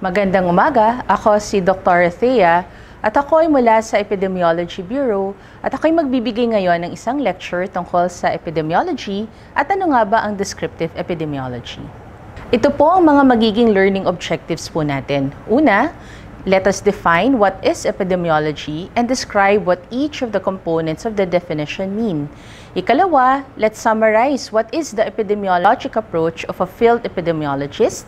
Magandang umaga, ako si Dr. Thea at ako ay mula sa Epidemiology Bureau at ako ay magbibigay ngayon ng isang lecture tungkol sa epidemiology at ano nga ba ang descriptive epidemiology. Ito po ang mga magiging learning objectives po natin. Una, let us define what is epidemiology and describe what each of the components of the definition mean. Ikalawa, let's summarize what is the epidemiologic approach of a field epidemiologist.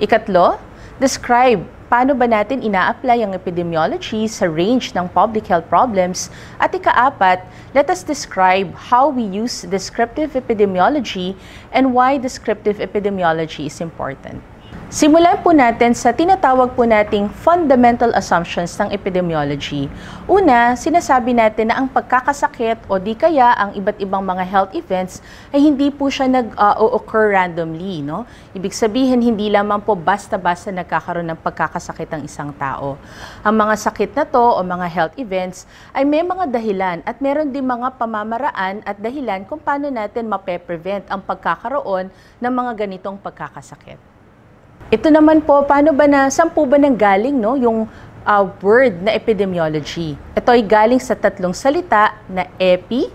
Ikatlo, describe paano ba natin ina-apply ang epidemiology sa range ng public health problems. At ikaapat, let us describe how we use descriptive epidemiology and why descriptive epidemiology is important. Simulan po natin sa tinatawag po nating fundamental assumptions ng epidemiology. Una, sinasabi natin na ang pagkakasakit o di kaya ang iba't ibang mga health events ay hindi po siya nag-occur randomly. No? Ibig sabihin, hindi lamang po basta-basta nagkakaroon ng pagkakasakit ang isang tao. Ang mga sakit na to o mga health events ay may mga dahilan at meron din mga pamamaraan at dahilan kung paano natin mape-prevent ang pagkakaroon ng mga ganitong pagkakasakit. Ito naman po, saan po ba nanggaling yung word na epidemiology? Ito ay galing sa tatlong salita na epi,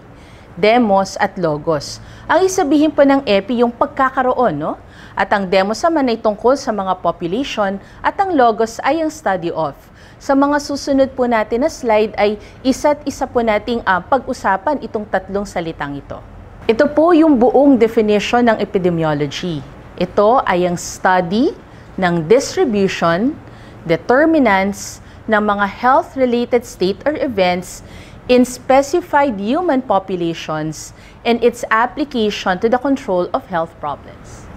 demos, at logos. Ang isabihin po ng epi yung pagkakaroon, no? At ang demos naman ay tungkol sa mga population at ang logos ay ang study of. Sa mga susunod po natin na slide ay isa't isa po nating pag-usapan itong tatlong salitang ito. Ito po yung buong definition ng epidemiology. Ito ay ang study ng distribution, determinants ng mga health-related state or events in specified human populations and its application to the control of health problems.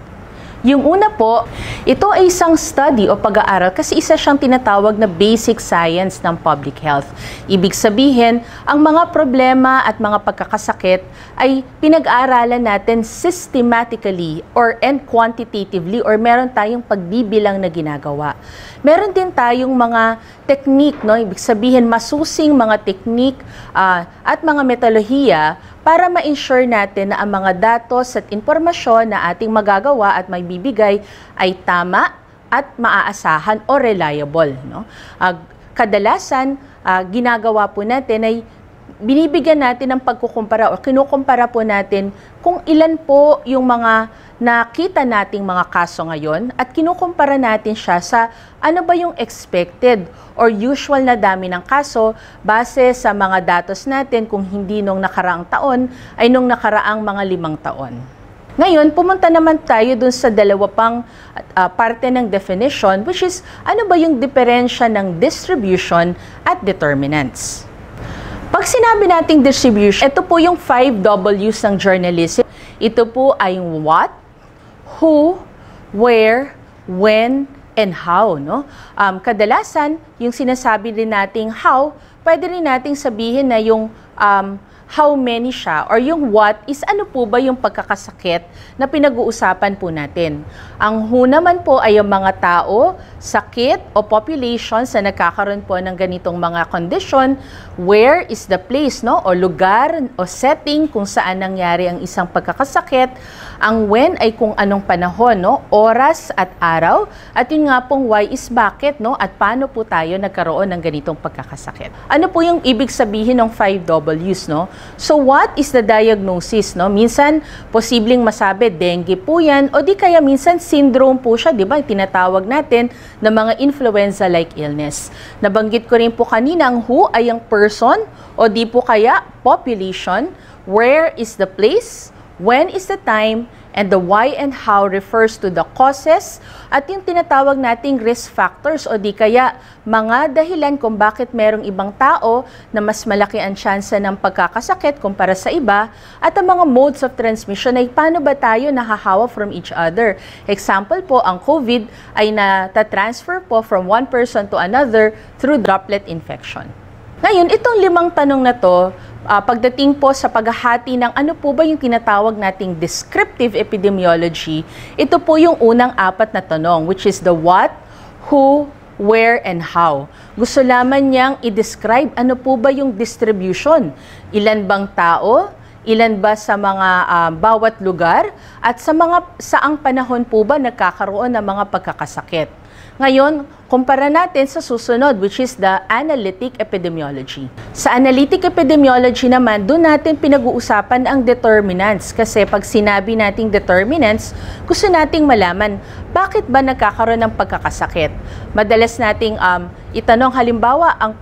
Yung una po, ito ay isang study o pag-aaral kasi isa siyang tinatawag na basic science ng public health. Ibig sabihin, ang mga problema at mga pagkakasakit ay pinag-aaralan natin systematically and quantitatively or meron tayong pagbibilang na ginagawa. Meron din tayong mga technique, no? Ibig sabihin, masusing mga technique at mga metodolohiya para ma-ensure natin na ang mga datos at impormasyon na ating magagawa at may bibigay ay tama at maaasahan o reliable. No? Kadalasan, ginagawa po natin ay binibigyan natin ng pagkukumpara o kinukumpara po natin kung ilan po yung mga nakita nating mga kaso ngayon at kinukumpara natin siya sa ano ba yung expected or usual na dami ng kaso base sa mga datos natin kung hindi nung nakaraang taon ay nung nakaraang mga 5 taon. Ngayon, pumunta naman tayo dun sa dalawa pang parte ng definition which is ano ba yung diferensya ng distribution at determinants. Pag sinabi nating distribution, ito po yung 5 W's ng journalism. Ito po ay what, who, where, when, and how. No? Kadalasan, yung sinasabi rin nating how, pwede rin nating sabihin na yung how many siya or yung what is ano po ba yung pagkakasakit na pinag-uusapan po natin. Ang who naman po ay yung mga tao, sakit o populations na nagkakaroon po ng ganitong mga condition. Where is the place, no? O lugar o setting kung saan nangyari ang isang pagkakasakit. Ang when ay kung anong panahon, no? Oras at araw. At yun nga pong why is bakit, no? At paano po tayo nagkaroon ng ganitong pagkakasakit. Ano po yung ibig sabihin ng 5 W's, no? So what is the diagnosis, no? Minsan posibleng masabi dengue po yan o di kaya minsan syndrome po siya, di ba? Tinatawag natin na mga influenza-like illness. Nabanggit ko rin po kanina ang who ay ang person o di po kaya population, where is the place, when is the time, and the why and how refers to the causes at yung tinatawag nating risk factors o di kaya mga dahilan kung bakit merong ibang tao na mas malaki ang tsansa ng pagkakasakit kumpara sa iba at ang mga modes of transmission ay paano ba tayo nahahawa from each other. Example po, ang COVID ay nata-transfer po from one person to another through droplet infection. Ngayon, itong 5 tanong na to, pagdating po sa paghahati ng ano po ba yung tinatawag nating descriptive epidemiology, ito po yung unang 4 na tanong, which is the what, who, where, and how. Gusto lamang niyang i-describe ano po ba yung distribution. Ilan bang tao, ilan ba sa mga bawat lugar, at saang panahon po ba nagkakaroon ng mga pagkakasakit. Ngayon, kumpara natin sa susunod, which is the analytic epidemiology. Sa analytic epidemiology naman, doon natin pinag-uusapan ang determinants. Kasi pag sinabi nating determinants, gusto nating malaman, bakit ba nagkakaroon ng pagkakasakit? Madalas nating itanong halimbawa ang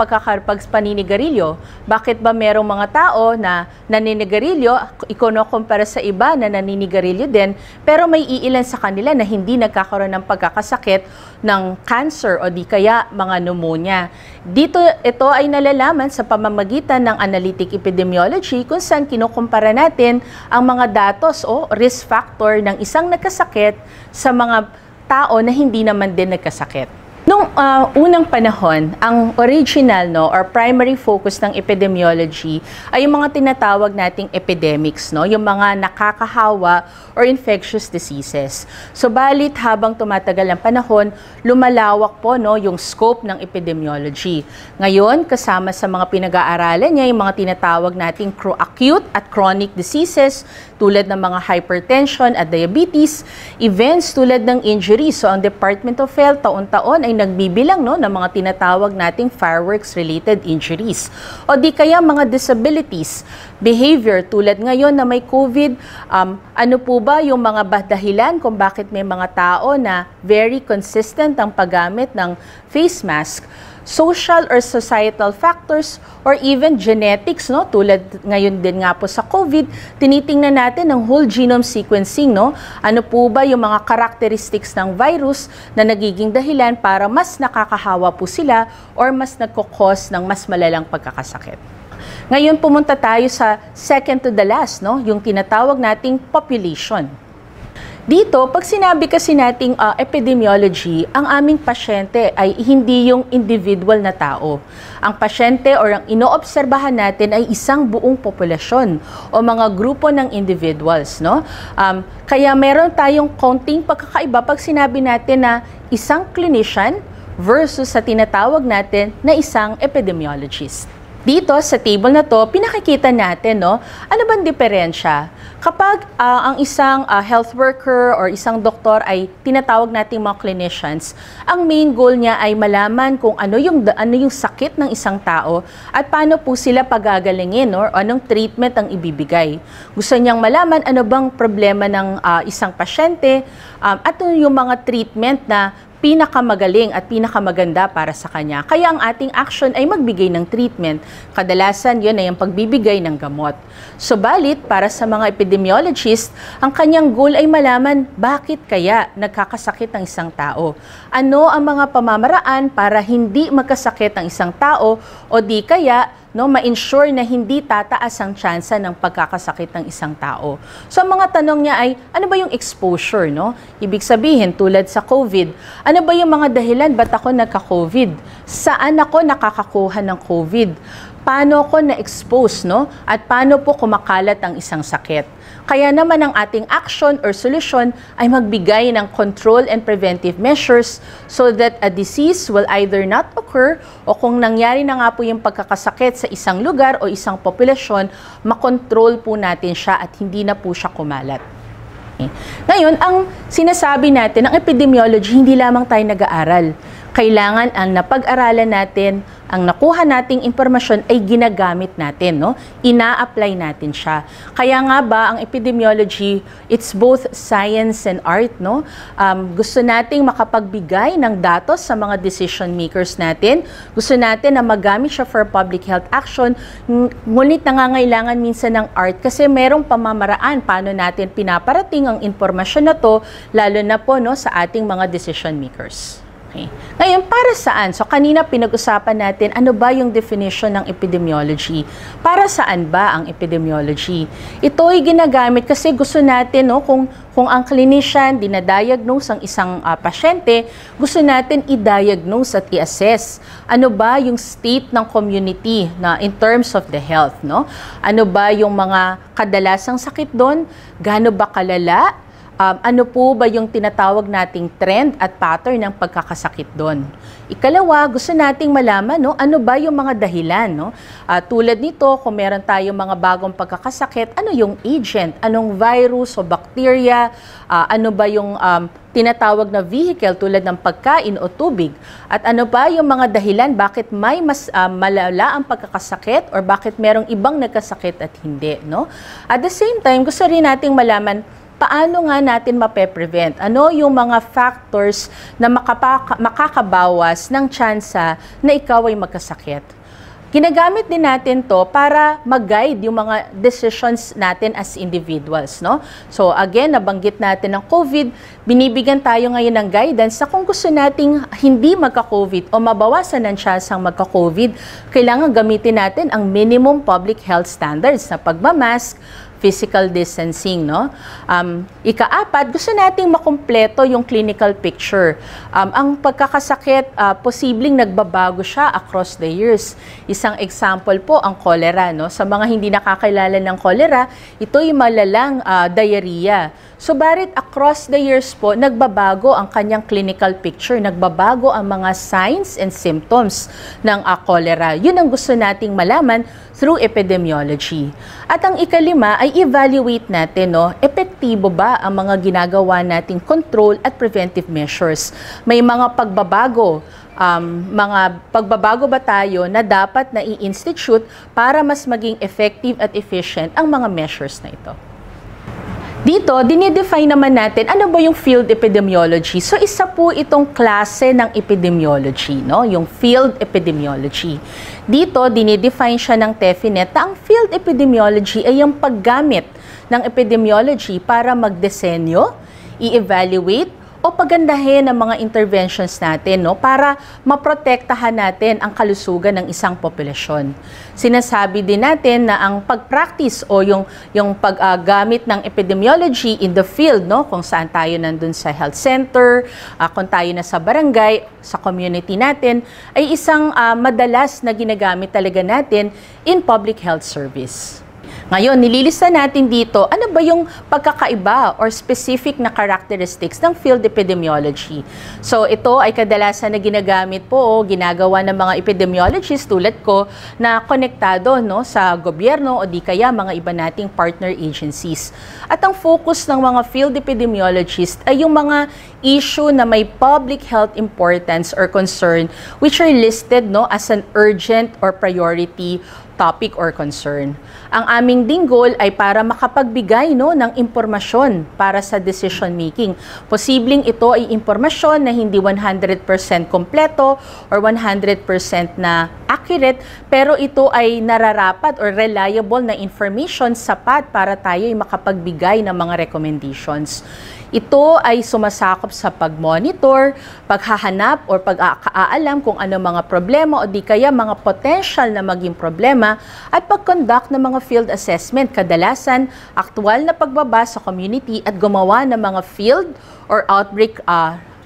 paninigarilyo. Bakit ba merong mga tao na naninigarilyo, ikunokumpara sa iba na naninigarilyo din, pero may iilan sa kanila na hindi nagkakaroon ng pagkakasakit ng cancer o di kaya mga pneumonia. Ito ay nalalaman sa pamamagitan ng analytic epidemiology kung saan kinukumpara natin ang mga datos o risk factor ng isang nagkasakit sa mga tao na hindi naman din nagkasakit. Nung unang panahon, ang original or primary focus ng epidemiology ay yung mga tinatawag nating epidemics, yung mga nakakahawa or infectious diseases. Subalit habang tumatagal ang panahon, lumalawak po yung scope ng epidemiology. Ngayon, kasama sa mga pinag-aaralan niya yung mga tinatawag nating acute at chronic diseases tulad ng mga hypertension at diabetes, events tulad ng injuries. So ang Department of Health taon-taon ay nagbibilang ng mga tinatawag nating fireworks-related injuries. O di kaya mga disabilities, behavior tulad ngayon na may COVID, ano po ba yung mga dahilan kung bakit may mga tao na very consistent ang paggamit ng face mask, social or societal factors, or even genetics, tulad ngayon din nga po sa COVID, tinitingnan natin ang whole genome sequencing, ano po ba yung mga characteristics ng virus na nagiging dahilan para mas nakakahawa po sila or mas nagkukos ng mas malalang pagkakasakit. Ngayon pumunta tayo sa second to the last, yung tinatawag nating population. Dito, pag sinabi kasi nating epidemiology, ang aming pasyente ay hindi yung individual na tao. Ang pasyente or ang inoobserbahan natin ay isang buong populasyon o mga grupo ng individuals. Kaya meron tayong konting pagkakaiba pag sinabi natin na isang clinician versus sa tinatawag natin na isang epidemiologist. Dito sa table na to, pinakikita natin, ano bang diferensya? Kapag ang isang health worker or isang doktor ay tinatawag nating mga clinicians, ang main goal niya ay malaman kung ano yung sakit ng isang tao at paano po sila pagagalingin or anong treatment ang ibibigay. Gusto niyang malaman ano bang problema ng isang pasyente at yung mga treatment na pinakamagaling at pinakamaganda para sa kanya. Kaya ang ating action ay magbigay ng treatment. Kadalasan yun ay ang pagbibigay ng gamot. Subalit, para sa mga epidemiologist, ang kanyang goal ay malaman bakit kaya nagkakasakit ng isang tao. Ano ang mga pamamaraan para hindi magkasakit ang isang tao o di kaya ma-ensure na hindi tataas ang tsansa ng pagkakasakit ng isang tao. So, ang mga tanong niya ay, ano ba yung exposure, Ibig sabihin, tulad sa COVID, ano ba yung mga dahilan ba't ako nagka-COVID? Saan ako nakakakuha ng COVID? Paano ako na-expose, At paano po kumakalat ang isang sakit? Kaya naman ang ating action or solution ay magbigay ng control and preventive measures so that a disease will either not occur o kung nangyari na nga po yung pagkakasakit sa isang lugar o isang populasyon, makontrol po natin siya at hindi na po siya kumalat. Ngayon, ang sinasabi natin, ang epidemiology, hindi lamang tayo nag-aaral. Kailangan ang napag-aralan natin, ang nakuha nating impormasyon ay ginagamit natin, Ina-apply natin siya. Kaya nga ba, ang epidemiology, it's both science and art, Gusto nating makapagbigay ng datos sa mga decision makers natin. Gusto natin na magamit siya for public health action. Ngunit nangangailangan minsan ng art kasi merong pamamaraan paano natin pinaparating ang impormasyon na to, lalo na po sa ating mga decision makers. Okay. Ngayon, para saan? So, kanina pinag-usapan natin ano ba yung definition ng epidemiology. Para saan ba ang epidemiology? Ito ay ginagamit kasi gusto natin, kung ang clinician dinadiagnose ang isang pasyente, gusto natin i-diagnose at i-assess ano ba yung state ng community na in terms of the health, Ano ba yung mga kadalasang sakit doon? Gaano ba kalala? Ano po ba yung tinatawag nating trend at pattern ng pagkakasakit doon? Ikalawa, gusto nating malaman, no, ano ba yung mga dahilan, no? Tulad nito, kung meron tayong mga bagong pagkakasakit, ano yung agent? Anong virus o bacteria? Ano ba yung tinatawag na vehicle tulad ng pagkain o tubig? At ano ba yung mga dahilan bakit may mas malala ang pagkakasakit or bakit merong ibang nagkasakit at hindi, no? At the same time, gusto rin nating malaman paano nga natin mape-prevent? Ano yung mga factors na makakabawas ng tsansa na ikaw ay magkasakit? Ginagamit din natin to para mag-guide yung mga decisions natin as individuals, no? So again, nabanggit natin ng COVID, binibigyan tayo ngayon ng guidance na kung gusto nating hindi magka-COVID o mabawasan ang tsansang magka-COVID, kailangan gamitin natin ang minimum public health standards na pagmamask, physical distancing, no? Ika-apat, gusto nating makumpleto yung clinical picture. Ang pagkakasakit, posibleng nagbabago siya across the years. Isang example po, ang cholera, no? Sa mga hindi nakakilala ng cholera, ito'y malalang diarrhea. Subalit across the years po, nagbabago ang kanyang clinical picture, nagbabago ang mga signs and symptoms ng cholera. Yun ang gusto nating malaman through epidemiology. At ang ikalima ay evaluate natin, no, epektibo ba ang mga ginagawa nating control at preventive measures? May mga pagbabago, ba tayo na dapat na i-institute para mas maging effective at efficient ang mga measures na ito? Dito, dinidefine naman natin ano ba yung field epidemiology. So, isa po itong klase ng epidemiology, no? Yung field epidemiology. Dito, dinidefine siya ng TEFINET na ang field epidemiology ay yung paggamit ng epidemiology para magdesenyo, i-evaluate, o pagandahin ang mga interventions natin, no, para maprotektahan natin ang kalusugan ng isang populasyon. Sinasabi din natin na ang pag-practice o yung paggamit ng epidemiology in the field, no, kung saan tayo nandun sa health center, kung tayo na sa barangay, sa community natin, ay isang madalas na ginagamit talaga natin in public health service. Ngayon, nililista natin dito, ano ba yung pagkakaiba or specific na characteristics ng field epidemiology. So, ito ay kadalasan na ginagamit po o ginagawa ng mga epidemiologists tulad ko na konektado, no, sa gobyerno o di kaya mga iba nating partner agencies. At ang focus ng mga field epidemiologists ay yung mga issue na may public health importance or concern which are listed, no, as an urgent or priority topic or concern. Ang aming ding goal ay para makapagbigay, no, ng impormasyon para sa decision making. Posibleng ito ay impormasyon na hindi 100% kompleto or 100% na accurate, pero ito ay nararapat or reliable na information sapat para tayo ay makapagbigay ng mga recommendations. Ito ay sumasakop sa pag-monitor, paghahanap o pag-aalam kung ano mga problema o di kaya mga potential na maging problema at pag-conduct ng mga field assessment, kadalasan aktual na pagbaba sa community at gumawa ng mga field or outbreak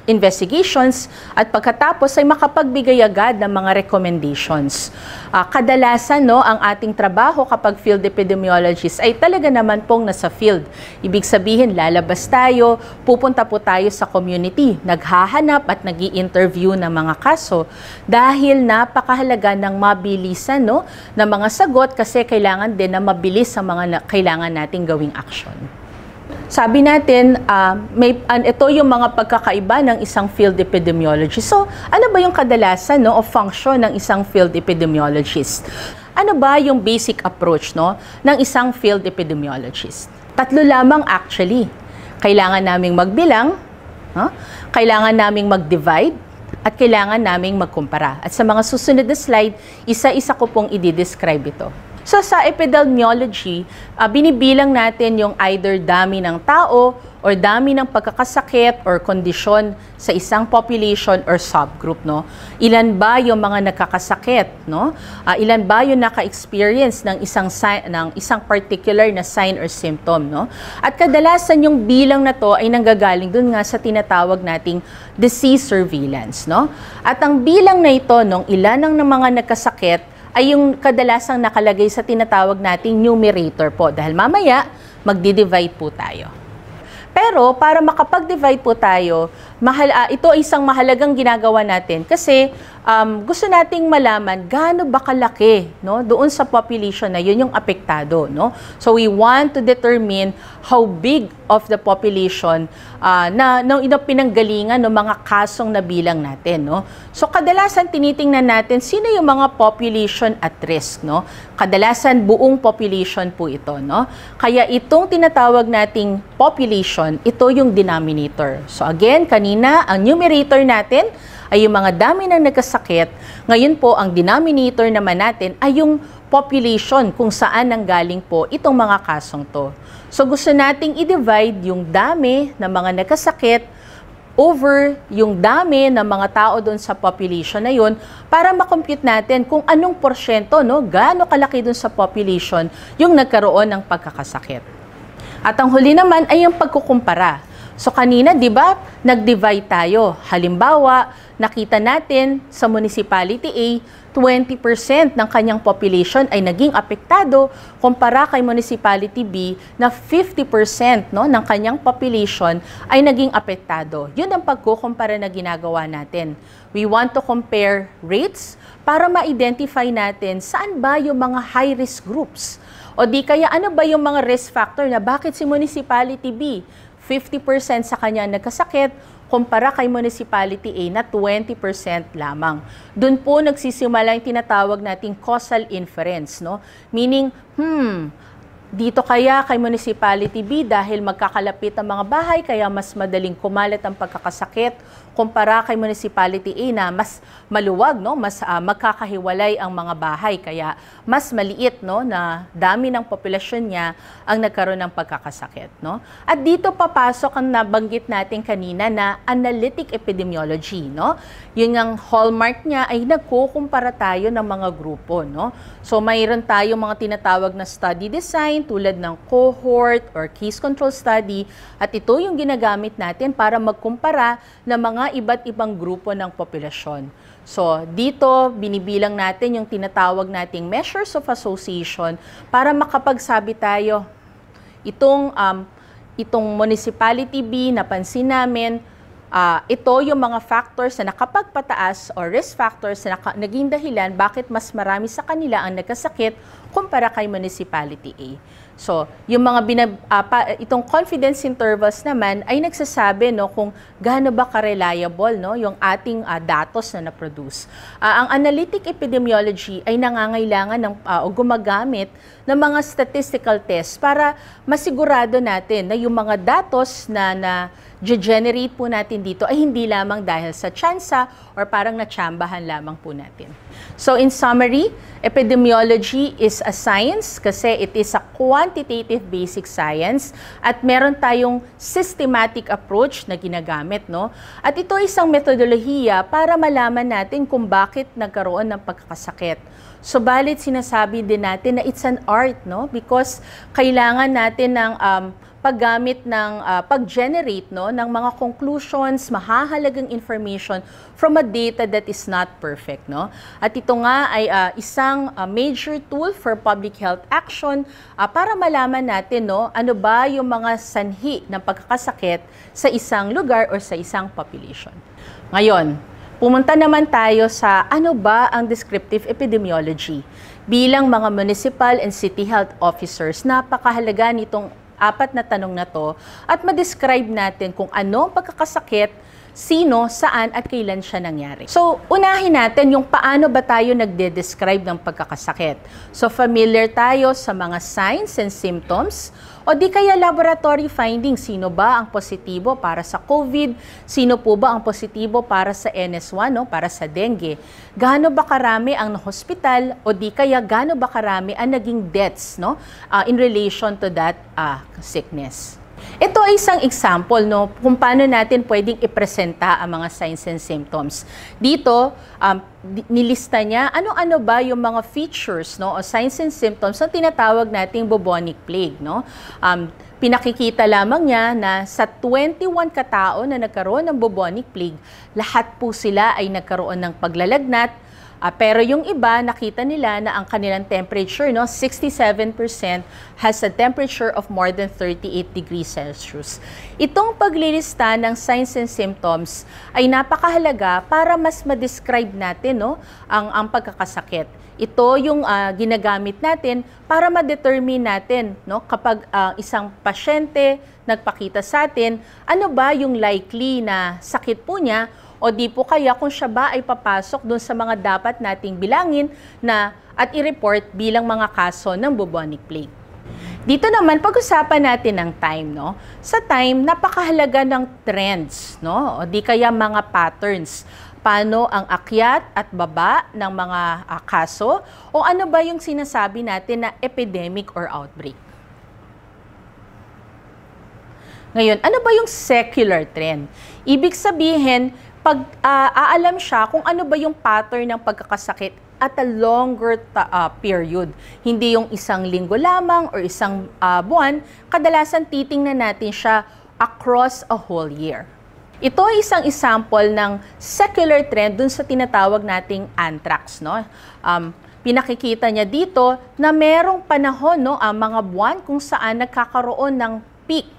investigations at pagkatapos ay makapagbigay agad ng mga recommendations. Kadalasan, no, ang ating trabaho kapag field epidemiologist ay talaga naman pong nasa field. Ibig sabihin, lalabas tayo, pupunta po tayo sa community, naghahanap at nag-i-interview ng mga kaso dahil napakahalaga ng mabilisan, no, ng mga sagot kasi kailangan din na mabilis ang mga kailangan nating gawing action. Sabi natin, ito yung mga pagkakaiba ng isang field epidemiologist. So, ano ba yung kadalasan, no, o function ng isang field epidemiologist? Ano ba yung basic approach, no, ng isang field epidemiologist? Tatlo lamang actually. Kailangan naming magbilang, kailangan naming mag-divide, at kailangan naming magkumpara. At sa mga susunod na slide, isa-isa ko pong i-describe ito. So sa epidemiology, binibilang natin yung either dami ng tao or dami ng pagkakasakit or kondisyon sa isang population or subgroup, no? Ilan ba yung mga nakakasakit, no? Ilan ba yung naka-experience ng isang particular na sign or symptom, no? At kadalasan yung bilang na to ay nanggagaling dun nga sa tinatawag nating disease surveillance, no? At ang bilang na ito nung ilan ng mga nakasakit ay yung kadalasang nakalagay sa tinatawag nating numerator po. Dahil mamaya, magdi-divide po tayo. Pero para makapag-divide po tayo, ito ay isang mahalagang ginagawa natin kasi gusto nating malaman gaano ba kalaki, no, doon sa population na yun yung apektado. No? So we want to determine how big of the population na pinanggalingan ng mga kasong nabilang natin. No? So kadalasan tinitingnan natin sino yung mga population at risk. No? Kadalasan buong population po ito. No? Kaya itong tinatawag nating population, ito yung denominator. So again, kanina, ang numerator natin ay yung mga dami ng nagkasakit. Ngayon po, ang denominator naman natin ay yung population kung saan nanggaling po itong mga kasong to. So gusto nating i-divide yung dami ng mga nagkasakit over yung dami ng mga tao doon sa population na yun para makompute natin kung anong porsyento, no, gaano kalaki doon sa population yung nagkaroon ng pagkakasakit. At ang huli naman ay yung pagkukumpara. So kanina, di ba, nag-divide tayo. Halimbawa, nakita natin sa Municipality A, 20% ng kanyang population ay naging apektado kumpara kay Municipality B na 50% no, ng kanyang population ay naging apektado. Yun ang pagkukumpara na ginagawa natin. We want to compare rates para ma-identify natin saan ba yung mga high-risk groups. O di kaya ano ba yung mga risk factor na bakit si Municipality B 50% sa kanya nagkasakit, kumpara kay Municipality A na 20% lamang. Doon po nagsisimula yung tinatawag nating causal inference, no? Meaning, dito kaya kay Municipality B dahil magkakalapit ang mga bahay, kaya mas madaling kumalat ang pagkakasakit, kumpara kay Municipality A na mas maluwag, no? Mas magkakahiwalay ang mga bahay, kaya mas maliit, no, na dami ng populasyon niya ang nagkaroon ng pagkakasakit. No? At dito papasok ang nabanggit natin kanina na analytic epidemiology. No? Yung ang hallmark niya ay nagkukumpara tayo ng mga grupo. No? So mayroon tayong mga tinatawag na study design tulad ng cohort or case control study, at ito yung ginagamit natin para magkumpara ng mga iba't ibang grupo ng populasyon. So, dito, binibilang natin yung tinatawag nating measures of association para makapagsabi tayo, itong Municipality B, napansin namin, ito yung mga factors na nakapagpataas or risk factors na naging dahilan bakit mas marami sa kanila ang nagkasakit kumpara kay Municipality A. So, yung mga itong confidence intervals naman ay nagsasabi, no, kung gaano ba ka-reliable, no, yung ating datos na na-produce. Ang analytic epidemiology ay nangangailangan o gumagamit ng mga statistical tests para masigurado natin na yung mga datos na generate po natin dito ay hindi lamang dahil sa tsansa or parang natsambahan lamang po natin. So in summary, epidemiology is a science kasi it is a quantitative basic science at meron tayong systematic approach na ginagamit, no? At ito ay isang metodolohiya para malaman natin kung bakit nagkaroon ng pagkakasakit. Subalit sinasabi din natin na it's an art, no? Because kailangan natin ng paggamit ng pag-generate, no, ng mga conclusions, mahahalagang information from a data that is not perfect. No? At ito nga ay isang major tool for public health action para malaman natin, no, ano ba yung mga sanhi ng pagkakasakit sa isang lugar or sa isang population. Ngayon, pumunta naman tayo sa ano ba ang descriptive epidemiology. Bilang mga municipal and city health officers, napakahalaga nitong apat na tanong na to at ma-describe natin kung ano ang pagkakasakit, sino, saan at kailan siya nangyari. So, unahin natin yung paano ba tayo nagde-describe ng pagkakasakit. So, familiar tayo sa mga signs and symptoms o di kaya laboratory findings. Sino ba ang positibo para sa COVID? Sino po ba ang positibo para sa NS1, no? Para sa dengue? Gaano ba karami ang hospital o di kaya gaano ba karami ang naging deaths, no? In relation to that sickness. Ito ay isang example, no, kung paano natin pwedeng ipresenta ang mga signs and symptoms. Dito, nilista niya ano-ano ba yung mga features, no, o signs and symptoms na tinatawag nating bubonic plague. No? Pinakikita lamang niya na sa 21 katao na nagkaroon ng bubonic plague, lahat po sila ay nagkaroon ng paglalagnat, Pero yung iba, nakita nila na ang kanilang temperature, 67% has a temperature of more than 38 degrees Celsius. Itong paglilista ng signs and symptoms ay napakahalaga para mas ma-describe natin ang pagkakasakit. Ito yung ginagamit natin para ma-determine natin kapag isang pasyente nagpakita sa atin, ano ba yung likely na sakit po niya o di po kaya kung siya ba ay papasok doon sa mga dapat nating bilangin at i-report bilang mga kaso ng bubonic plague. Dito naman, pag-usapan natin ng time. Sa time, napakahalaga ng trends, o di kaya mga patterns. Paano ang akyat at baba ng mga kaso o ano ba yung sinasabi natin na epidemic or outbreak. Ngayon, ano ba yung secular trend? Ibig sabihin, pag aalam siya kung ano ba yung pattern ng pagkakasakit at a longer period. Hindi yung isang linggo lamang or isang buwan, kadalasan titingnan natin siya across a whole year. Ito ay isang example ng secular trend dun sa tinatawag nating anthrax. Pinakikita niya dito na merong panahon, ang mga buwan kung saan nagkakaroon ng peak.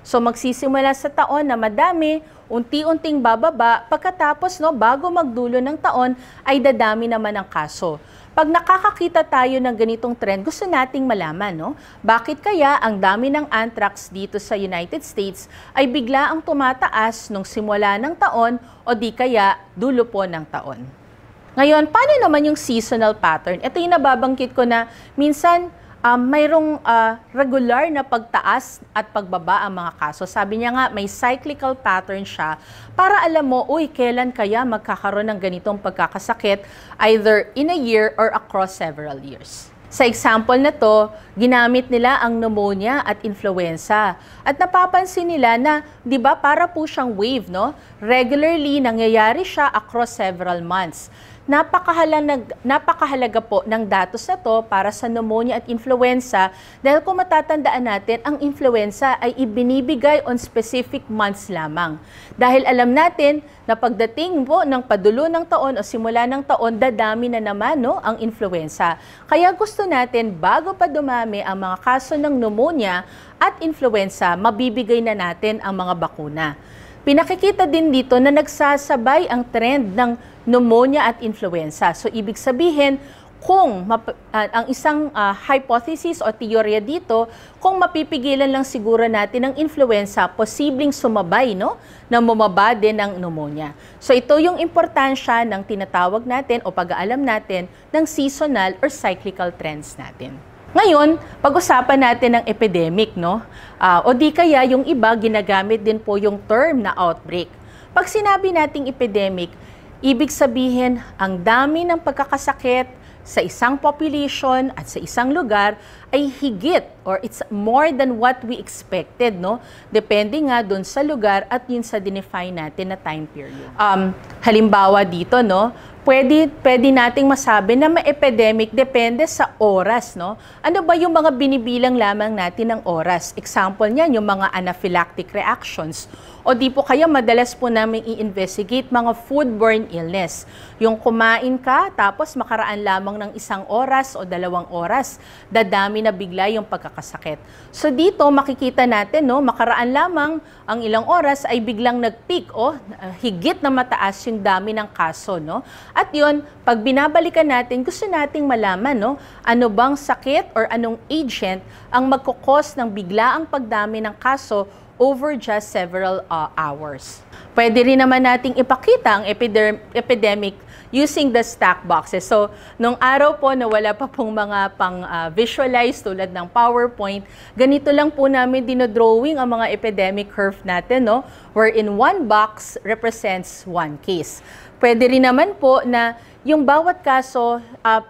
So magsisimula sa taon na madami, unti-unting bababa, pagkatapos bago magdulo ng taon ay dadami naman ang kaso. Pag nakakakita tayo ng ganitong trend, gusto nating malaman, bakit kaya ang dami ng anthrax dito sa United States ay bigla ang tumataas nung simula ng taon o di kaya dulo po ng taon. Ngayon, paano naman yung seasonal pattern? Ito yung nababangkit ko na minsan mayroong regular na pagtaas at pagbaba ang mga kaso. Sabi niya nga, may cyclical pattern siya para alam mo, kailan kaya magkakaroon ng ganitong pagkakasakit either in a year or across several years. Sa example na to, ginamit nila ang pneumonia at influenza. At napapansin nila na, di ba, para po siyang wave, Regularly, nangyayari siya across several months. Napakahalaga po ng datos na to para sa pneumonia at influenza dahil kung matatandaan natin, ang influenza ay ibinibigay on specific months lamang. Dahil alam natin na pagdating po ng padulo ng taon o simula ng taon, dadami na naman ang influenza. Kaya gusto natin, bago pa dumami ang mga kaso ng pneumonia at influenza, mabibigay na natin ang mga bakuna. Pinakikita din dito na nagsasabay ang trend ng pneumonia at influenza. So, ibig sabihin, kung ang isang hypothesis o teorya dito, kung mapipigilan lang siguro natin ang influenza, posibleng sumabay, na bumaba din ng pneumonia. So, ito yung importansya ng tinatawag natin o pag-aalam natin ng seasonal or cyclical trends natin. Ngayon, pag-usapan natin ng epidemic, o di kaya yung iba ginagamit din po yung term na outbreak. Pag sinabi nating epidemic, ibig sabihin ang dami ng pagkakasakit sa isang population at sa isang lugar ay higit or it's more than what we expected, Depende nga dun sa lugar at yun sa dinefine natin na time period. Halimbawa dito, pwede nating masabi na may epidemic depende sa oras, Ano ba yung mga binibilang lamang natin ng oras? Example niyan, yung mga anaphylactic reactions. O di po kaya madalas po namin i-investigate mga foodborne illness. Yung kumain ka, tapos makaraan lamang ng 1 oras o 2 oras, dadami na bigla yung pagkakasakit. So dito makikita natin, makaraan lamang ang ilang oras ay biglang nag-peak, higit na mataas yung dami ng kaso, At yun, pag binabalikan natin, gusto nating malaman, ano bang sakit or anong agent ang magkukos ng biglaang pagdami ng kaso over just several hours. Pwede rin naman nating ipakita ang epidemic using the stack boxes. So, nung araw po na wala pa pong mga pang-visualize tulad ng PowerPoint, ganito lang po namin dinodrawing ang mga epidemic curve natin, wherein 1 box represents 1 case. Pwede rin naman po na yung bawat kaso,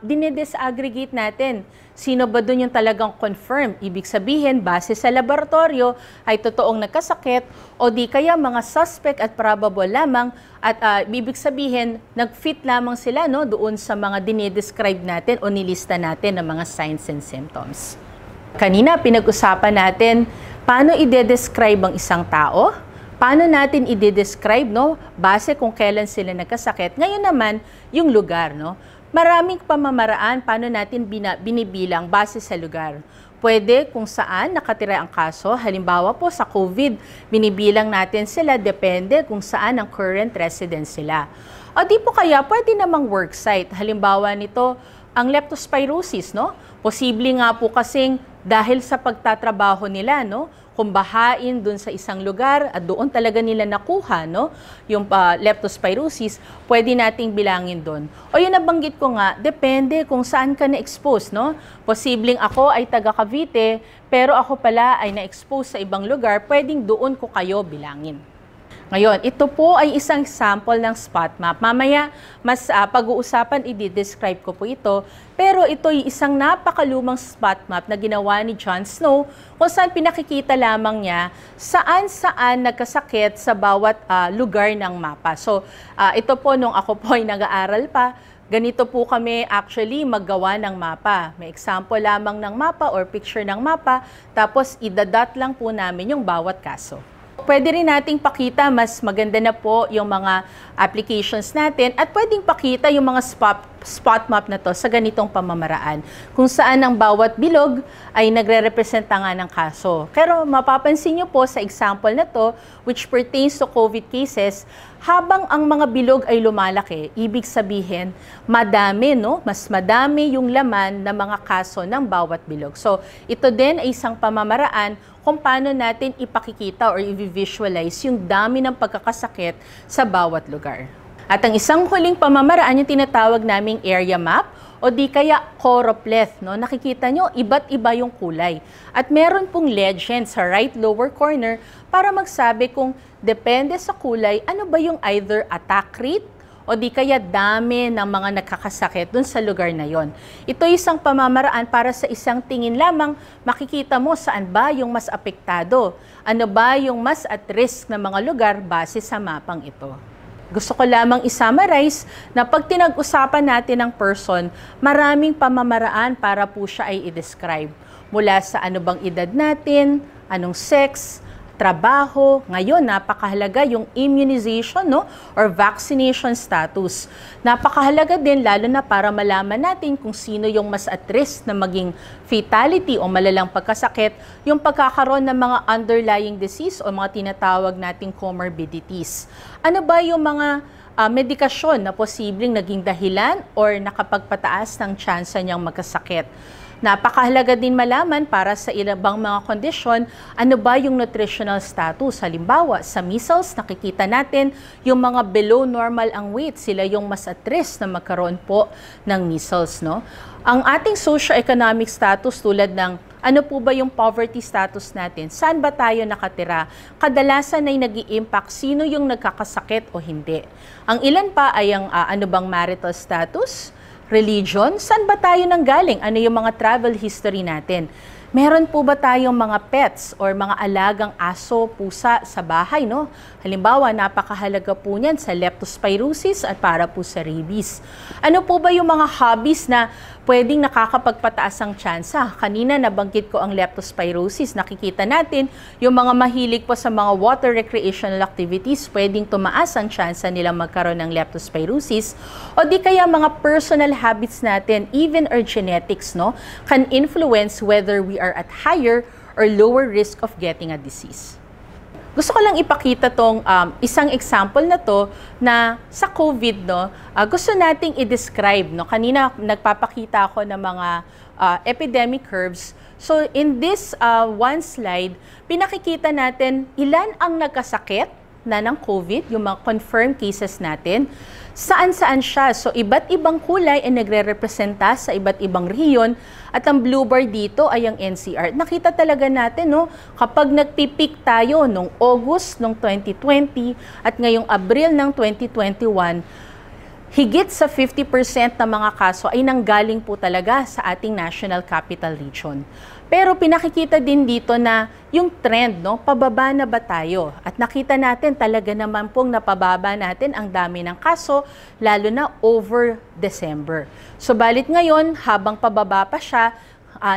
dinidisaggregate natin. Sino ba doon yung talagang confirmed? Ibig sabihin, base sa laboratorio, ay totoong nagkasakit o di kaya mga suspect at probable lamang at ibig sabihin, nag-fit lamang sila doon sa mga dinidescribe natin o nilista natin ng mga signs and symptoms. Kanina, pinag-usapan natin paano i-describe ang isang tao, Paano natin i-describe, no? Base kung kailan sila nagkasakit. Ngayon naman, yung lugar, no? Maraming pamamaraan paano natin binibilang base sa lugar. Pwede kung saan nakatira ang kaso. Halimbawa po sa COVID, binibilang natin sila depende kung saan ang current residence sila. O di po kaya pwede namang worksite. Halimbawa nito, ang leptospirosis, no? Posible nga po kasing dahil sa pagtatrabaho nila, no? Kung bahain dun sa isang lugar at doon talaga nila nakuha, no? Yung leptospirosis, pwede nating bilangin doon. O yung nabanggit ko nga, depende kung saan ka na-expose, no? Posibleng ako ay taga Cavite, pero ako pala ay na-expose sa ibang lugar, pwedeng doon ko kayo bilangin. Ngayon, ito po ay isang sample ng spot map. Mamaya, mas pag-uusapan, i-describe ko po ito. Pero ito ay isang napakalumang spot map na ginawa ni John Snow kung saan pinakikita lamang niya saan-saan nagkasakit sa bawat lugar ng mapa. So, ito po nung ako po ay nag-aaral pa, ganito po kami actually maggawa ng mapa. May example lamang ng mapa or picture ng mapa, tapos idadot lang po namin yung bawat kaso. Pwede rin nating pakita, mas maganda na po yung mga applications natin at pwedeng pakita yung mga spot map na to sa ganitong pamamaraan. Kung saan ang bawat bilog ay nagre-representa nga ng kaso. Pero mapapansin nyo po sa example na to, which pertains to COVID cases, habang ang mga bilog ay lumalaki, ibig sabihin, madami, no? Mas madami yung laman ng mga kaso ng bawat bilog. So, ito din ay isang pamamaraan kung paano natin ipakikita or i-visualize yung dami ng pagkakasakit sa bawat lugar. At ang isang huling pamamaraan yung tinatawag naming area map o di kaya choropleth, no? Nakikita nyo, iba't iba yung kulay. At meron pong legend sa right lower corner para magsabi kung depende sa kulay, ano ba yung either attack rate o di kaya dami ng mga nakakasakit dun sa lugar na yon. Ito isang pamamaraan para sa isang tingin lamang makikita mo saan ba yung mas apektado, ano ba yung mas at risk na mga lugar base sa mapang ito. Gusto ko lamang i-summarize na pag tinag-usapan natin ng person, maraming pamamaraan para po siya ay i-describe. Mula sa ano bang edad natin, anong sex, trabaho, ngayon napakahalaga yung immunization, no, or vaccination status. Napakahalaga din lalo na para malaman natin kung sino yung mas at risk na maging fatality o malalang pagkasakit, yung pagkakaroon ng mga underlying disease o mga tinatawag nating comorbidities. Ano ba yung mga medikasyon na posibleng naging dahilan or nakapagpataas ng tsansa niyang magkasakit? Napakahalaga din malaman para sa ibang mga kondisyon, ano ba yung nutritional status. Halimbawa, sa measles, nakikita natin yung mga below normal ang weight, sila yung mas at risk na magkaroon po ng measles, no? Ang ating socio-economic status tulad ng ano po ba yung poverty status natin? Saan ba tayo nakatira? Kadalasan ay nag-i-impact sino yung nagkakasakit o hindi. Ang ilan pa ay ang ano bang marital status? Religion, saan ba tayo nanggaling? Ano yung mga travel history natin? Meron po ba tayong mga pets or mga alagang aso, pusa sa bahay, no? Halimbawa, napakahalaga po niyan sa leptospirosis at para po sa rabies. Ano po ba yung mga hobbies na pwedeng nakakapagpataas ang tsansa? Kanina nabanggit ko ang leptospirosis. Nakikita natin yung mga mahilig po sa mga water recreational activities, pwedeng tumaas ang tsansa nilang magkaroon ng leptospirosis. O di kaya mga personal habits natin, even our genetics, no, can influence whether we are at higher or lower risk of getting a disease. Gusto ko lang ipakita tong isang example na to na sa COVID, no, gusto nating i-describe, no. Kanina nagpapakita ako ng mga epidemic curves. So in this one slide, pinakikita natin ilan ang nagkasakit na ng COVID, yung mga confirmed cases natin, saan-saan siya. So, iba't ibang kulay ay nagre-representa sa iba't ibang rehiyon at ang blue bar dito ay ang NCR. Nakita talaga natin, no, kapag nagpipik tayo nung August ng 2020 at ngayong Abril ng 2021, higit sa 50% ng mga kaso ay nanggaling po talaga sa ating National Capital Region. Pero pinakikita din dito na yung trend, no, pababa na ba tayo? At nakita natin talaga naman pong napababa natin ang dami ng kaso, lalo na over December. So balit ngayon, habang pababa pa siya,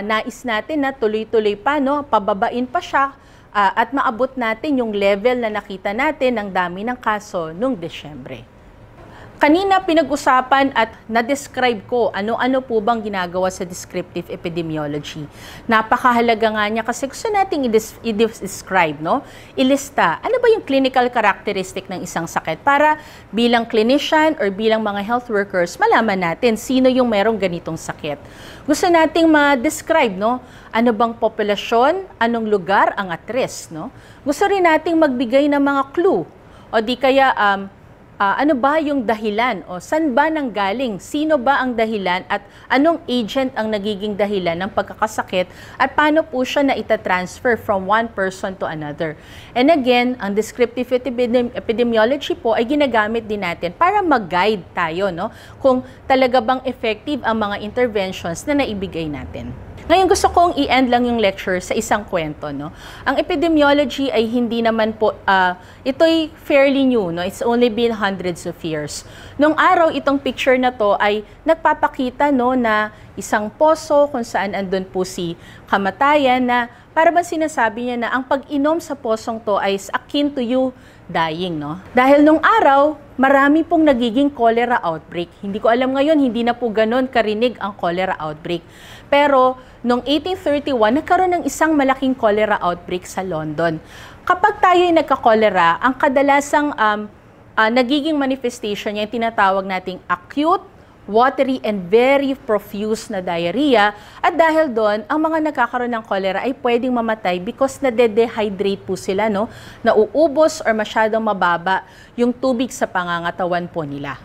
nais natin na tuloy-tuloy pa, no, pababain pa siya at maabot natin yung level na nakita natin ng dami ng kaso noong Desyembre. Kanina pinag-usapan at na-describe ko ano-ano po bang ginagawa sa descriptive epidemiology. Napakahalaga nga niya kasi gusto nating i-describe, no? Ilista, ano ba yung clinical characteristic ng isang sakit para bilang clinician or bilang mga health workers, malaman natin sino yung merong ganitong sakit. Gusto nating ma-describe, no? Ano bang populasyon, anong lugar ang at risk, no? Gusto rin nating magbigay ng mga clue o di kaya ano ba yung dahilan o saan ba nanggaling, sino ba ang dahilan at anong agent ang nagiging dahilan ng pagkakasakit at paano po siya na itatransfer from one person to another. And again, ang descriptive epidemiology po ay ginagamit din natin para mag-guide tayo, no? Kung talaga bang effective ang mga interventions na naibigay natin. Ngayon gusto kong i-end lang yung lecture sa isang kwento, no? Ang epidemiology ay hindi naman po, ito'y fairly new, no? It's only been hundreds of years. Nung araw, itong picture na to ay nagpapakita, no, na isang poso kung saan andun po si kamatayan na para bang sinasabi niya na ang pag-inom sa posong to ay akin to you dying, no? Dahil nung araw, marami pong nagiging cholera outbreak. Hindi ko alam ngayon, hindi na po ganon karinig ang cholera outbreak. Pero noong 1831, nagkaroon ng isang malaking cholera outbreak sa London. Kapag tayo ay nagka-cholera, ang kadalasang nagiging manifestation niya, yung tinatawag nating acute, watery, and very profuse na diarrhea. At dahil doon, ang mga nagkakaroon ng cholera ay pwedeng mamatay because nade-dehydrate po sila, no? Nauubos or masyadong mababa yung tubig sa pangangatawan po nila.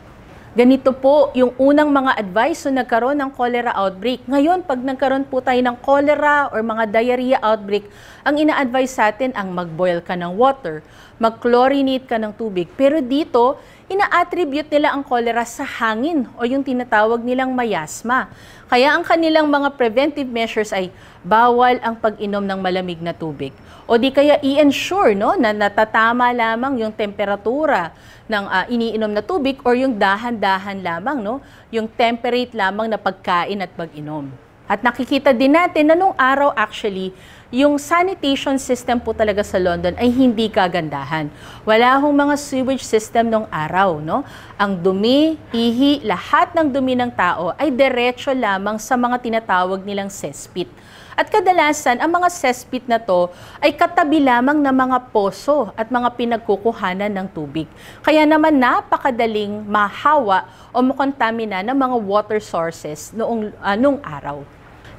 Ganito po yung unang mga advice nung nagkaroon ng cholera outbreak. Ngayon, pag nagkaroon po tayo ng cholera or mga diarrhea outbreak, ang ina-advise sa atin ang mag-boil ka ng water, mag-chlorinate ka ng tubig. Pero dito, ina-attribute nila ang cholera sa hangin o yung tinatawag nilang mayasma. Kaya ang kanilang mga preventive measures ay bawal ang pag-inom ng malamig na tubig. O di kaya i-ensure, no, na natatama lamang yung temperatura ng iniinom na tubig or yung dahan-dahan lamang, no, yung temperate lamang na pagkain at pag-inom. At nakikita din natin na nung araw actually, yung sanitation system po talaga sa London ay hindi kagandahan. Wala hong mga sewage system nung araw, no? Ang dumi, ihi, lahat ng dumi ng tao ay diretso lamang sa mga tinatawag nilang cesspit. At kadalasan, ang mga cesspit na to ay katabi lamang ng mga poso at mga pinagkukuhanan ng tubig. Kaya naman napakadaling mahawa o makontamina ng mga water sources noong araw.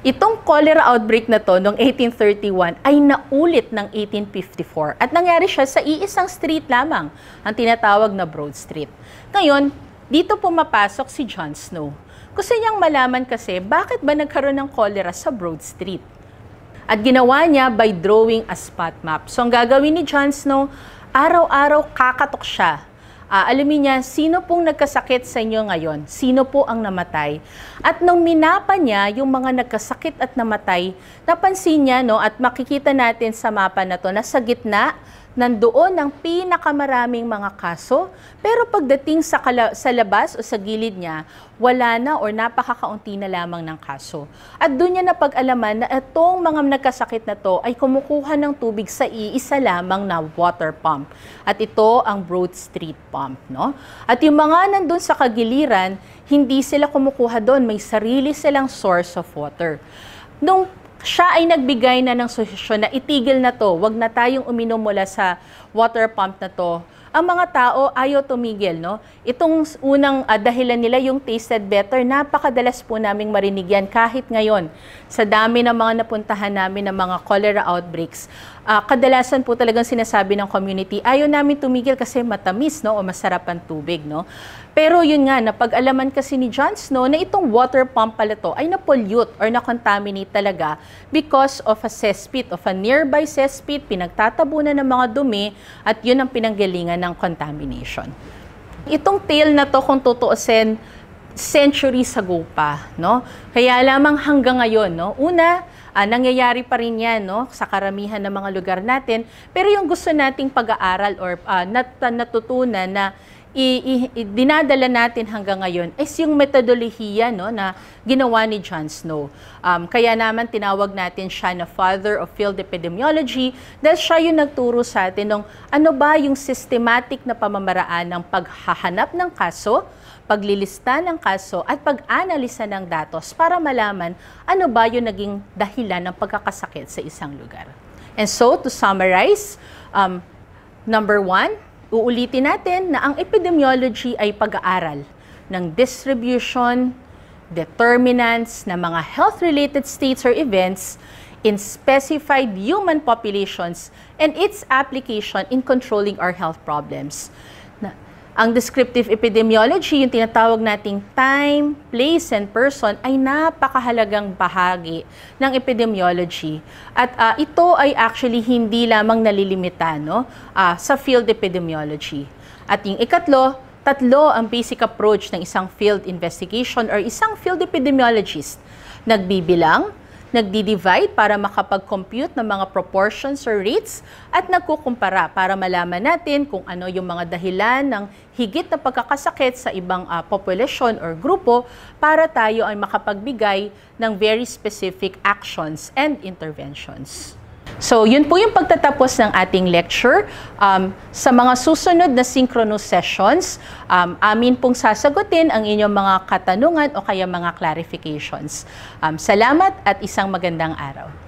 Itong cholera outbreak na to noong 1831 ay naulit ng 1854 at nangyari siya sa iisang street lamang, ang tinatawag na Broad Street. Ngayon, dito pumapasok si John Snow. Gusto niyang malaman kasi bakit ba nagkaroon ng cholera sa Broad Street. At ginawa niya by drawing a spot map. So ang gagawin ni John Snow, araw-araw kakatok siya. Alamin niya, sino pong nagkasakit sa inyo ngayon? Sino po ang namatay? At nung minapa niya yung mga nagkasakit at namatay, napansin niya, no, at makikita natin sa mapa na to, na sa gitna, nandoon ang pinakamaraming mga kaso, pero pagdating sa labas o sa gilid niya, wala na or napakakaunti na lamang ng kaso. At doon niya napag-alaman na itong mga nagkasakit na to ay kumukuha ng tubig sa iisa lamang na water pump. At ito ang Broad Street Pump, no? At yung mga nandun sa kagiliran, hindi sila kumukuha doon, may sarili silang source of water. Nung siya ay nagbigay na ng solusyon na itigil na to, wag na tayong uminom mula sa water pump na to. Ang mga tao ayaw tumigil, no? Itong unang dahilan nila, yung tasted better, napakadalas po naming marinig yan kahit ngayon. Sa dami ng mga napuntahan namin ng mga cholera outbreaks, kadalasan po talagang sinasabi ng community, ayaw namin tumigil kasi matamis, no? O masarap ang tubig, no? Pero yun nga, napag-alaman kasi ni John Snow na itong water pump pala to ay na-pollute or na-contaminate talaga because of a cesspit, of a nearby cesspit, pinagtatabunan ng mga dumi at yun ang pinanggalingan ng contamination. Itong tale na to, kung tutuusin, centuries ago pa, no? Kaya lamang hanggang ngayon, no? Una, nangyayari pa rin yan, no, sa karamihan ng mga lugar natin, pero yung gusto nating pag-aaral or natutunan na dinadala natin hanggang ngayon is yung metodolohiya, no, na ginawa ni John Snow. Kaya naman tinawag natin siya na Father of Field Epidemiology dahil siya yung nagturo sa atin ng ano ba yung systematic na pamamaraan ng paghahanap ng kaso, paglilista ng kaso at pag-analisa ng datos para malaman ano ba yung naging dahilan ng pagkakasakit sa isang lugar. And so, to summarize, number 1, uulitin natin na ang epidemiology ay pag-aaral ng distribution, determinants ng mga health-related states or events in specified human populations and its application in controlling our health problems. Ang descriptive epidemiology, yung tinatawag nating time, place, and person ay napakahalagang bahagi ng epidemiology. At ito ay actually hindi lamang nalilimita, no, sa field epidemiology. At yung ikatlo, tatlo ang basic approach ng isang field investigation or isang field epidemiologist. Nagbibilang, nagdi-divide para makapag-compute ng mga proportions or rates at nagkukumpara para malaman natin kung ano yung mga dahilan ng higit na pagkakasakit sa ibang populasyon or grupo para tayo ay makapagbigay ng very specific actions and interventions. So, yun po yung pagtatapos ng ating lecture. Sa mga susunod na synchronous sessions, amin pong sasagutin ang inyong mga katanungan o kaya mga clarifications. Salamat at isang magandang araw.